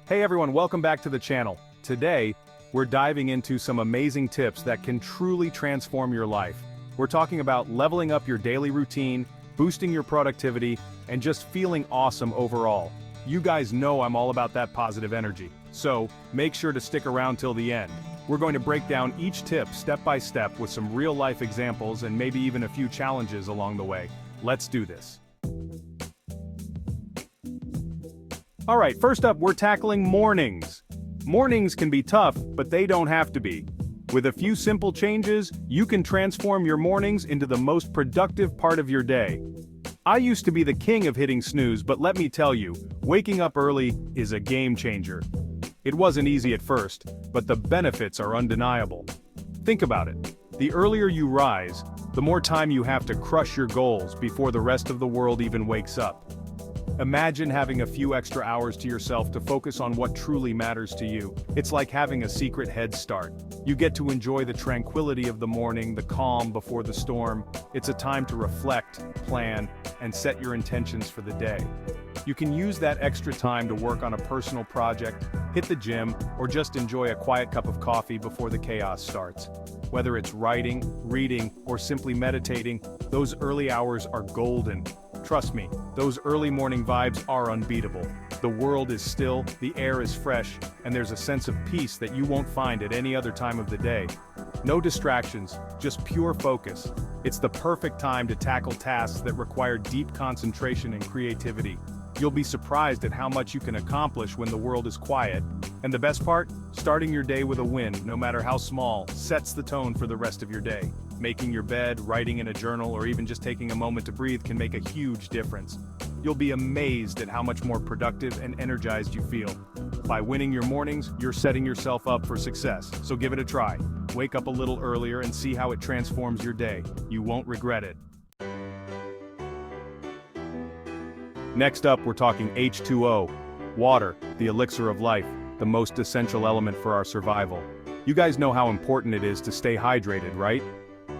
Hey everyone, welcome back to the channel. Today, we're diving into some amazing tips that can truly transform your life. We're talking about leveling up your daily routine, boosting your productivity, and just feeling awesome overall. You guys know I'm all about that positive energy, so make sure to stick around till the end. We're going to break down each tip step by step with some real-life examples and maybe even a few challenges along the way. Let's do this. Alright, first up, we're tackling mornings. Mornings can be tough, but they don't have to be. With a few simple changes, you can transform your mornings into the most productive part of your day. I used to be the king of hitting snooze, but let me tell you, waking up early is a game changer. It wasn't easy at first, but the benefits are undeniable. Think about it. The earlier you rise, the more time you have to crush your goals before the rest of the world even wakes up. Imagine having a few extra hours to yourself to focus on what truly matters to you. It's like having a secret head start. You get to enjoy the tranquility of the morning, the calm before the storm. It's a time to reflect, plan, and set your intentions for the day. You can use that extra time to work on a personal project, hit the gym, or just enjoy a quiet cup of coffee before the chaos starts. Whether it's writing, reading, or simply meditating, those early hours are golden. Trust me, those early morning vibes are unbeatable. The world is still, the air is fresh, and there's a sense of peace that you won't find at any other time of the day. No distractions, just pure focus. It's the perfect time to tackle tasks that require deep concentration and creativity. You'll be surprised at how much you can accomplish when the world is quiet. And the best part? Starting your day with a win, no matter how small, sets the tone for the rest of your day. Making your bed, writing in a journal, or even just taking a moment to breathe can make a huge difference. You'll be amazed at how much more productive and energized you feel. By winning your mornings, you're setting yourself up for success, so give it a try. Wake up a little earlier and see how it transforms your day. You won't regret it. Next up, we're talking H2O. Water, the elixir of life, the most essential element for our survival. You guys know how important it is to stay hydrated, right?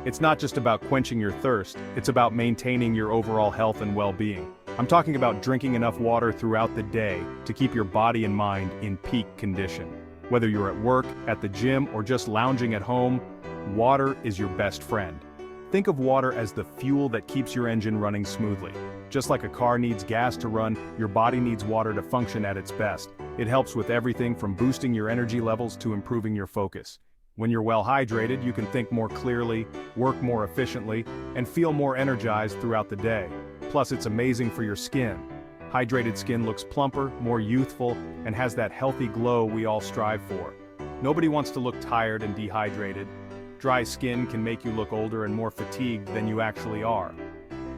It's not just about quenching your thirst, it's about maintaining your overall health and well-being. I'm talking about drinking enough water throughout the day to keep your body and mind in peak condition. Whether you're at work, at the gym, or just lounging at home, water is your best friend. Think of water as the fuel that keeps your engine running smoothly. Just like a car needs gas to run, your body needs water to function at its best. It helps with everything from boosting your energy levels to improving your focus. When you're well hydrated, you can think more clearly, work more efficiently, and feel more energized throughout the day. Plus, it's amazing for your skin. Hydrated skin looks plumper, more youthful, and has that healthy glow we all strive for. Nobody wants to look tired and dehydrated. Dry skin can make you look older and more fatigued than you actually are.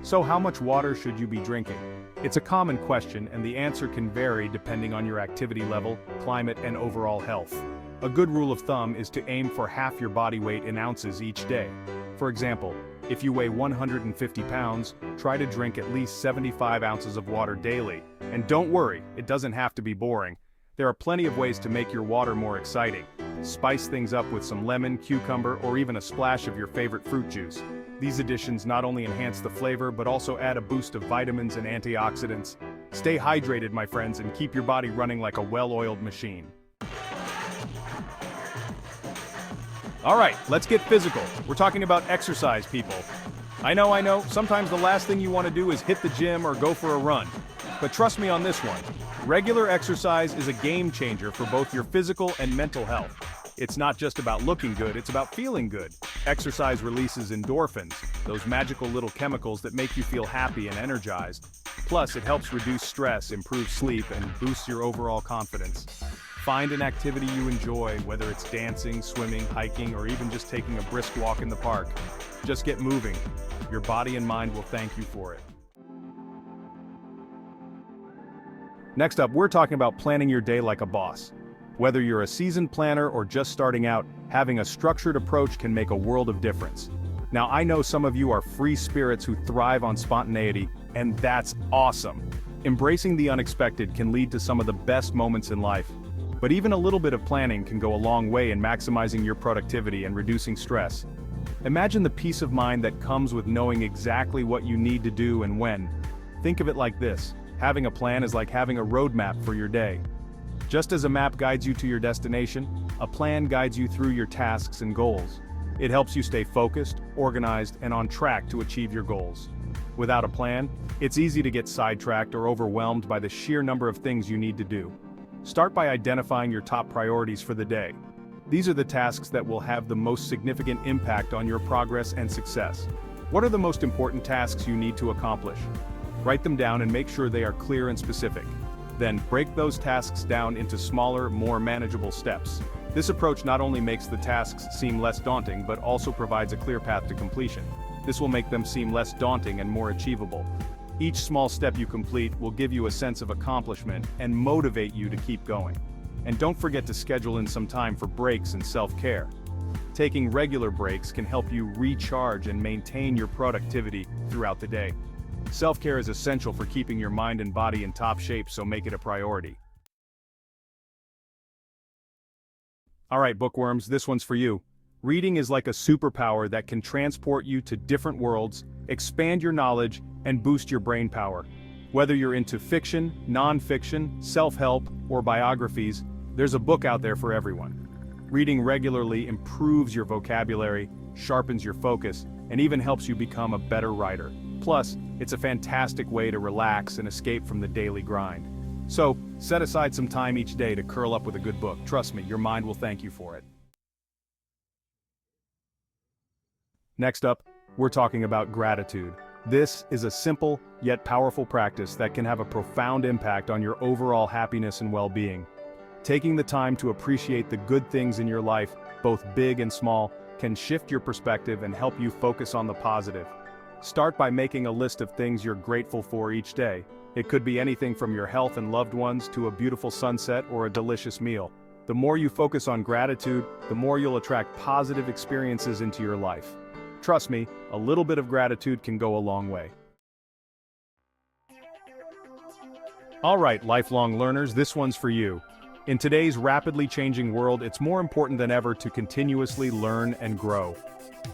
So how much water should you be drinking? It's a common question, and the answer can vary depending on your activity level, climate, and overall health. A good rule of thumb is to aim for half your body weight in ounces each day. For example, if you weigh 150 pounds, try to drink at least 75 ounces of water daily. And don't worry, it doesn't have to be boring. There are plenty of ways to make your water more exciting. Spice things up with some lemon, cucumber, or even a splash of your favorite fruit juice. These additions not only enhance the flavor, but also add a boost of vitamins and antioxidants. Stay hydrated, my friends, and keep your body running like a well-oiled machine. Alright, let's get physical. We're talking about exercise, people. I know, sometimes the last thing you want to do is hit the gym or go for a run. But trust me on this one. Regular exercise is a game changer for both your physical and mental health. It's not just about looking good, it's about feeling good. Exercise releases endorphins, those magical little chemicals that make you feel happy and energized. Plus, it helps reduce stress, improve sleep, and boosts your overall confidence. Find an activity you enjoy, whether it's dancing, swimming, hiking, or even just taking a brisk walk in the park. Just get moving. Your body and mind will thank you for it. Next up, we're talking about planning your day like a boss. Whether you're a seasoned planner or just starting out, having a structured approach can make a world of difference. Now, I know some of you are free spirits who thrive on spontaneity, and that's awesome. Embracing the unexpected can lead to some of the best moments in life. But even a little bit of planning can go a long way in maximizing your productivity and reducing stress. Imagine the peace of mind that comes with knowing exactly what you need to do and when. Think of it like this. Having a plan is like having a roadmap for your day. Just as a map guides you to your destination, a plan guides you through your tasks and goals. It helps you stay focused, organized, and on track to achieve your goals. Without a plan, it's easy to get sidetracked or overwhelmed by the sheer number of things you need to do. Start by identifying your top priorities for the day. These are the tasks that will have the most significant impact on your progress and success. What are the most important tasks you need to accomplish? Write them down and make sure they are clear and specific. Then, break those tasks down into smaller, more manageable steps. This approach not only makes the tasks seem less daunting but also provides a clear path to completion. This will make them seem less daunting and more achievable. Each small step you complete will give you a sense of accomplishment and motivate you to keep going. And don't forget to schedule in some time for breaks and self-care. Taking regular breaks can help you recharge and maintain your productivity throughout the day. Self-care is essential for keeping your mind and body in top shape, so make it a priority. Alright, bookworms, this one's for you. Reading is like a superpower that can transport you to different worlds, expand your knowledge, and boost your brain power. Whether you're into fiction, non-fiction, self-help, or biographies, there's a book out there for everyone. Reading regularly improves your vocabulary, sharpens your focus, and even helps you become a better writer. Plus, it's a fantastic way to relax and escape from the daily grind. So, set aside some time each day to curl up with a good book. Trust me, your mind will thank you for it. Next up, we're talking about gratitude. This is a simple, yet powerful practice that can have a profound impact on your overall happiness and well-being. Taking the time to appreciate the good things in your life, both big and small, can shift your perspective and help you focus on the positive. Start by making a list of things you're grateful for each day. It could be anything from your health and loved ones to a beautiful sunset or a delicious meal. The more you focus on gratitude, the more you'll attract positive experiences into your life. Trust me, a little bit of gratitude can go a long way. Alright, lifelong learners, this one's for you. In today's rapidly changing world, it's more important than ever to continuously learn and grow.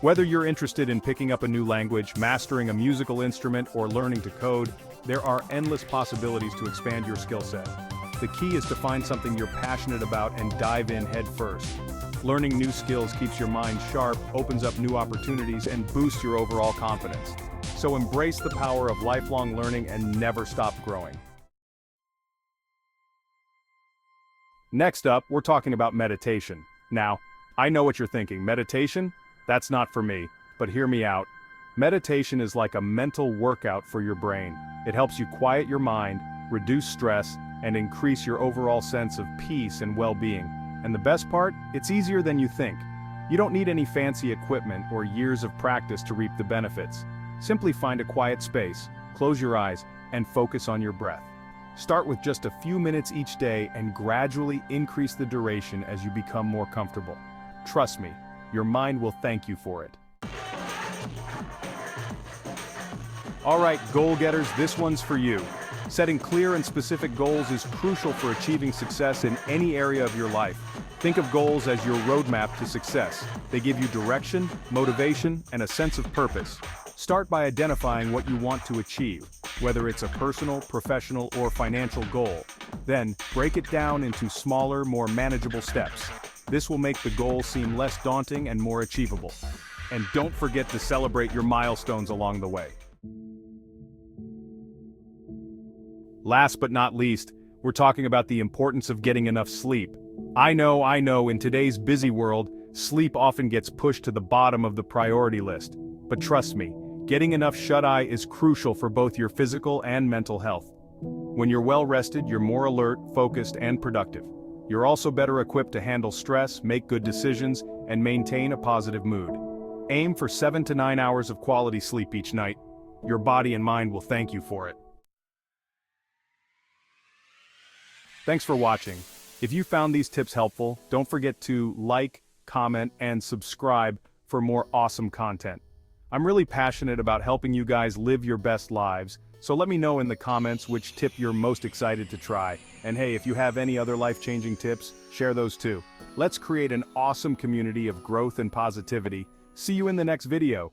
Whether you're interested in picking up a new language, mastering a musical instrument, or learning to code, there are endless possibilities to expand your skill set. The key is to find something you're passionate about and dive in head first. Learning new skills keeps your mind sharp, opens up new opportunities, and boosts your overall confidence. So embrace the power of lifelong learning and never stop growing. Next up, we're talking about meditation. Now, I know what you're thinking. Meditation? That's not for me. But hear me out. Meditation is like a mental workout for your brain. It helps you quiet your mind, reduce stress, and increase your overall sense of peace and well-being. And the best part? It's easier than you think. You don't need any fancy equipment or years of practice to reap the benefits. Simply find a quiet space, close your eyes, and focus on your breath. Start with just a few minutes each day and gradually increase the duration as you become more comfortable. Trust me, your mind will thank you for it. Alright, goal-getters, this one's for you. Setting clear and specific goals is crucial for achieving success in any area of your life. Think of goals as your roadmap to success. They give you direction, motivation, and a sense of purpose. Start by identifying what you want to achieve, whether it's a personal, professional, or financial goal. Then, break it down into smaller, more manageable steps. This will make the goal seem less daunting and more achievable. And don't forget to celebrate your milestones along the way. Last but not least, we're talking about the importance of getting enough sleep. I know, in today's busy world, sleep often gets pushed to the bottom of the priority list. But trust me, getting enough shut-eye is crucial for both your physical and mental health. When you're well rested, you're more alert, focused, and productive. You're also better equipped to handle stress, make good decisions, and maintain a positive mood. Aim for 7 to 9 hours of quality sleep each night. Your body and mind will thank you for it. Thanks for watching. If you found these tips helpful, don't forget to like, comment, and subscribe for more awesome content. I'm really passionate about helping you guys live your best lives, so let me know in the comments which tip you're most excited to try. And hey, if you have any other life-changing tips, share those too. Let's create an awesome community of growth and positivity. See you in the next video.